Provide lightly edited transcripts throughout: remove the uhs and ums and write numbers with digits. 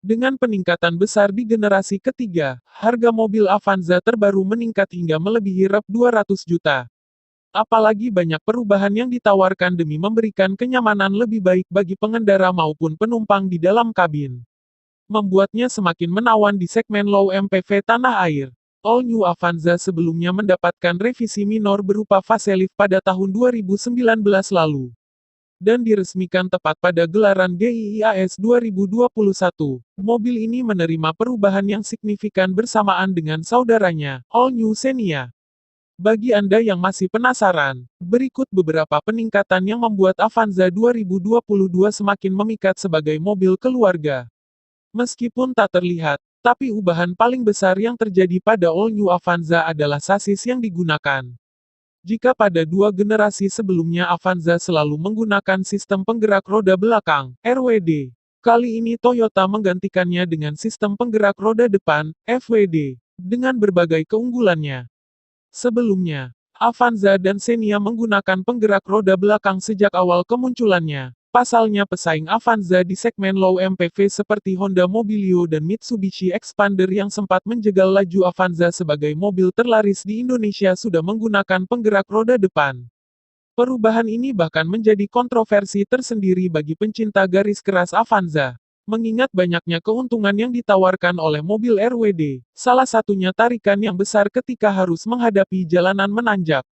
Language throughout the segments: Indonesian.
Dengan peningkatan besar di generasi ketiga, harga mobil Avanza terbaru meningkat hingga melebihi rp 200 juta. Apalagi banyak perubahan yang ditawarkan demi memberikan kenyamanan lebih baik bagi pengendara maupun penumpang di dalam kabin. Membuatnya semakin menawan di segmen low MPV tanah air. All New Avanza sebelumnya mendapatkan revisi minor berupa facelift pada tahun 2019 lalu. Dan diresmikan tepat pada gelaran GIIAS 2021. Mobil ini menerima perubahan yang signifikan bersamaan dengan saudaranya, All New Xenia. Bagi Anda yang masih penasaran, berikut beberapa peningkatan yang membuat Avanza 2022 semakin memikat sebagai mobil keluarga. Meskipun tak terlihat, tapi ubahan paling besar yang terjadi pada All New Avanza adalah sasis yang digunakan. Jika pada dua generasi sebelumnya Avanza selalu menggunakan sistem penggerak roda belakang, RWD. Kali ini Toyota menggantikannya dengan sistem penggerak roda depan, FWD, dengan berbagai keunggulannya. Sebelumnya, Avanza dan Xenia menggunakan penggerak roda belakang sejak awal kemunculannya. Pasalnya pesaing Avanza di segmen low MPV seperti Honda Mobilio dan Mitsubishi Expander yang sempat menjegal laju Avanza sebagai mobil terlaris di Indonesia sudah menggunakan penggerak roda depan. Perubahan ini bahkan menjadi kontroversi tersendiri bagi pencinta garis keras Avanza. Mengingat banyaknya keuntungan yang ditawarkan oleh mobil RWD, salah satunya tarikan yang besar ketika harus menghadapi jalanan menanjak.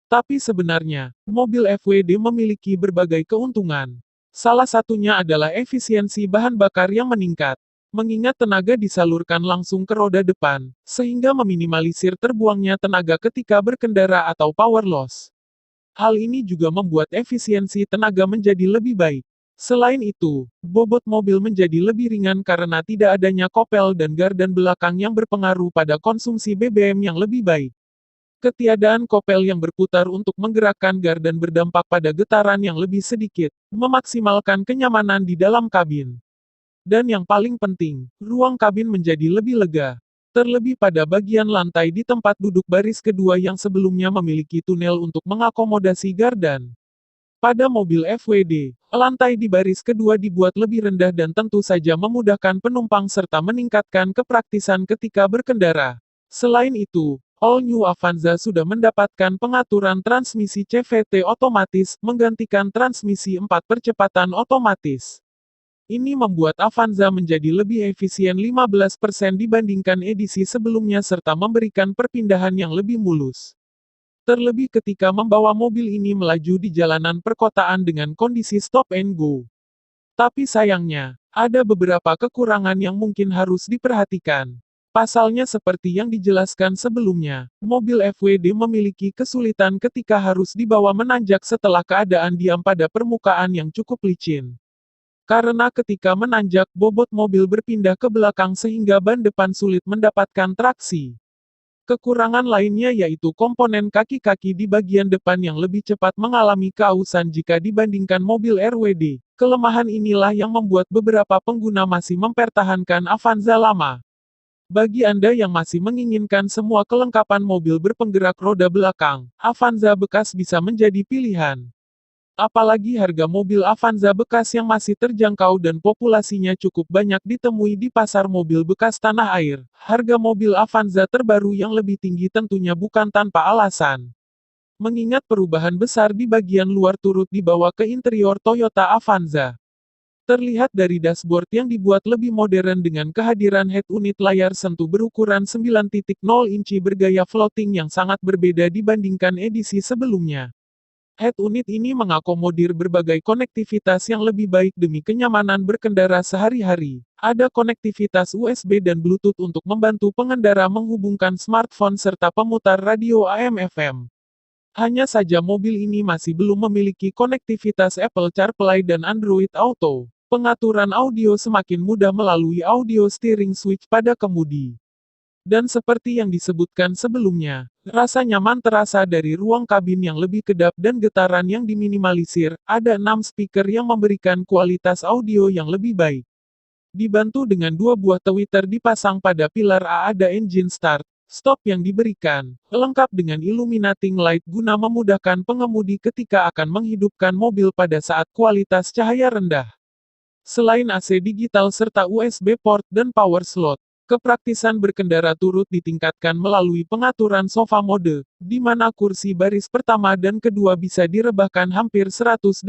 Tapi sebenarnya, mobil FWD memiliki berbagai keuntungan. Salah satunya adalah efisiensi bahan bakar yang meningkat. Mengingat tenaga disalurkan langsung ke roda depan, sehingga meminimalisir terbuangnya tenaga ketika berkendara atau power loss. Hal ini juga membuat efisiensi tenaga menjadi lebih baik. Selain itu, bobot mobil menjadi lebih ringan karena tidak adanya kopel dan gardan belakang yang berpengaruh pada konsumsi BBM yang lebih baik. Ketiadaan kopel yang berputar untuk menggerakkan gardan berdampak pada getaran yang lebih sedikit, memaksimalkan kenyamanan di dalam kabin. Dan yang paling penting, ruang kabin menjadi lebih lega. Terlebih pada bagian lantai di tempat duduk baris kedua yang sebelumnya memiliki tunel untuk mengakomodasi gardan. Pada mobil FWD, lantai di baris kedua dibuat lebih rendah dan tentu saja memudahkan penumpang serta meningkatkan kepraktisan ketika berkendara. Selain itu, All New Avanza sudah mendapatkan pengaturan transmisi CVT otomatis, menggantikan transmisi 4 percepatan otomatis. Ini membuat Avanza menjadi lebih efisien 15% dibandingkan edisi sebelumnya serta memberikan perpindahan yang lebih mulus. Terlebih ketika membawa mobil ini melaju di jalanan perkotaan dengan kondisi stop and go. Tapi sayangnya, ada beberapa kekurangan yang mungkin harus diperhatikan. Pasalnya seperti yang dijelaskan sebelumnya, mobil FWD memiliki kesulitan ketika harus dibawa menanjak setelah keadaan diam pada permukaan yang cukup licin. Karena ketika menanjak, bobot mobil berpindah ke belakang sehingga ban depan sulit mendapatkan traksi. Kekurangan lainnya yaitu komponen kaki-kaki di bagian depan yang lebih cepat mengalami keausan jika dibandingkan mobil RWD. Kelemahan inilah yang membuat beberapa pengguna masih mempertahankan Avanza lama. Bagi Anda yang masih menginginkan semua kelengkapan mobil berpenggerak roda belakang, Avanza bekas bisa menjadi pilihan. Apalagi harga mobil Avanza bekas yang masih terjangkau dan populasinya cukup banyak ditemui di pasar mobil bekas tanah air. Harga mobil Avanza terbaru yang lebih tinggi tentunya bukan tanpa alasan. Mengingat perubahan besar di bagian luar turut dibawa ke interior Toyota Avanza. Terlihat dari dashboard yang dibuat lebih modern dengan kehadiran head unit layar sentuh berukuran 9.0 inci bergaya floating yang sangat berbeda dibandingkan edisi sebelumnya. Head unit ini mengakomodir berbagai konektivitas yang lebih baik demi kenyamanan berkendara sehari-hari. Ada konektivitas USB dan Bluetooth untuk membantu pengendara menghubungkan smartphone serta pemutar radio AM/FM. Hanya saja mobil ini masih belum memiliki konektivitas Apple CarPlay dan Android Auto. Pengaturan audio semakin mudah melalui audio steering switch pada kemudi. Dan seperti yang disebutkan sebelumnya, rasa nyaman terasa dari ruang kabin yang lebih kedap dan getaran yang diminimalisir. Ada 6 speaker yang memberikan kualitas audio yang lebih baik. Dibantu dengan 2 buah tweeter dipasang pada pilar A, ada engine start, stop yang diberikan, lengkap dengan illuminating light guna memudahkan pengemudi ketika akan menghidupkan mobil pada saat kualitas cahaya rendah. Selain AC digital serta USB port dan power slot, kepraktisan berkendara turut ditingkatkan melalui pengaturan sofa mode, di mana kursi baris pertama dan kedua bisa direbahkan hampir 180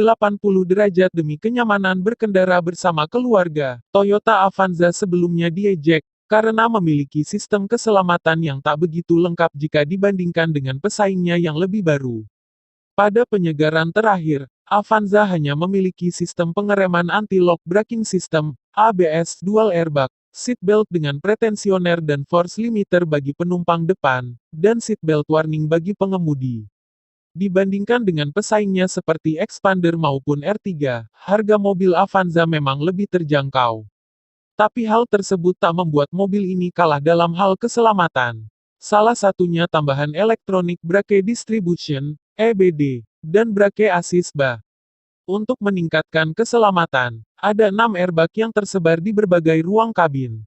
derajat demi kenyamanan berkendara bersama keluarga. Toyota Avanza sebelumnya diejek, karena memiliki sistem keselamatan yang tak begitu lengkap jika dibandingkan dengan pesaingnya yang lebih baru. Pada penyegaran terakhir, Avanza hanya memiliki sistem pengereman anti-lock braking system, ABS dual airbag, seatbelt dengan pretensioner dan force limiter bagi penumpang depan, dan seatbelt warning bagi pengemudi. Dibandingkan dengan pesaingnya seperti Expander maupun R3, harga mobil Avanza memang lebih terjangkau. Tapi hal tersebut tak membuat mobil ini kalah dalam hal keselamatan. Salah satunya tambahan Electronic Brake Distribution, EBD, dan Brake Assist BA. Untuk meningkatkan keselamatan, ada 6 airbag yang tersebar di berbagai ruang kabin.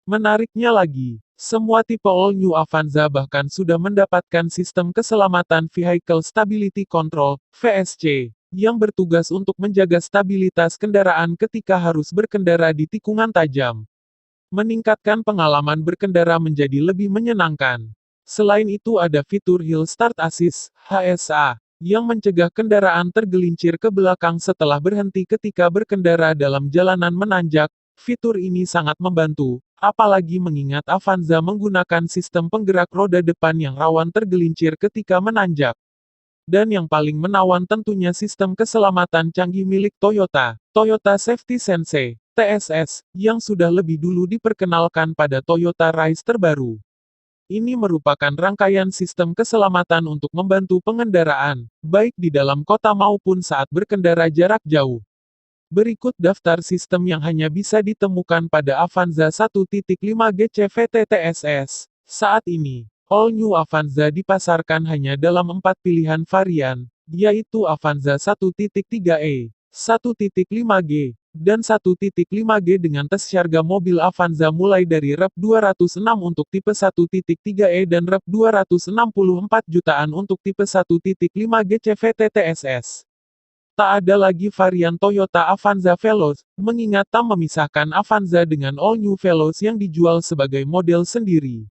Menariknya lagi, semua tipe all-new Avanza bahkan sudah mendapatkan sistem keselamatan Vehicle Stability Control, VSC, yang bertugas untuk menjaga stabilitas kendaraan ketika harus berkendara di tikungan tajam. Meningkatkan pengalaman berkendara menjadi lebih menyenangkan. Selain itu ada fitur Hill Start Assist, HSA, yang mencegah kendaraan tergelincir ke belakang setelah berhenti ketika berkendara dalam jalanan menanjak. Fitur ini sangat membantu, apalagi mengingat Avanza menggunakan sistem penggerak roda depan yang rawan tergelincir ketika menanjak. Dan yang paling menawan tentunya sistem keselamatan canggih milik Toyota, Toyota Safety Sense, TSS, yang sudah lebih dulu diperkenalkan pada Toyota Rise terbaru. Ini merupakan rangkaian sistem keselamatan untuk membantu pengendaraan, baik di dalam kota maupun saat berkendara jarak jauh. Berikut daftar sistem yang hanya bisa ditemukan pada Avanza 1.5 GCVT TSS. Saat ini, All New Avanza dipasarkan hanya dalam 4 pilihan varian, yaitu Avanza 1.3e, 1.5G, dan 1.5G dengan tes harga mobil Avanza mulai dari Rp206 untuk tipe 1.3e dan Rp264 jutaan untuk tipe 1.5 GCVT TSS. Tak ada lagi varian Toyota Avanza Veloz, mengingat tak memisahkan Avanza dengan All New Veloz yang dijual sebagai model sendiri.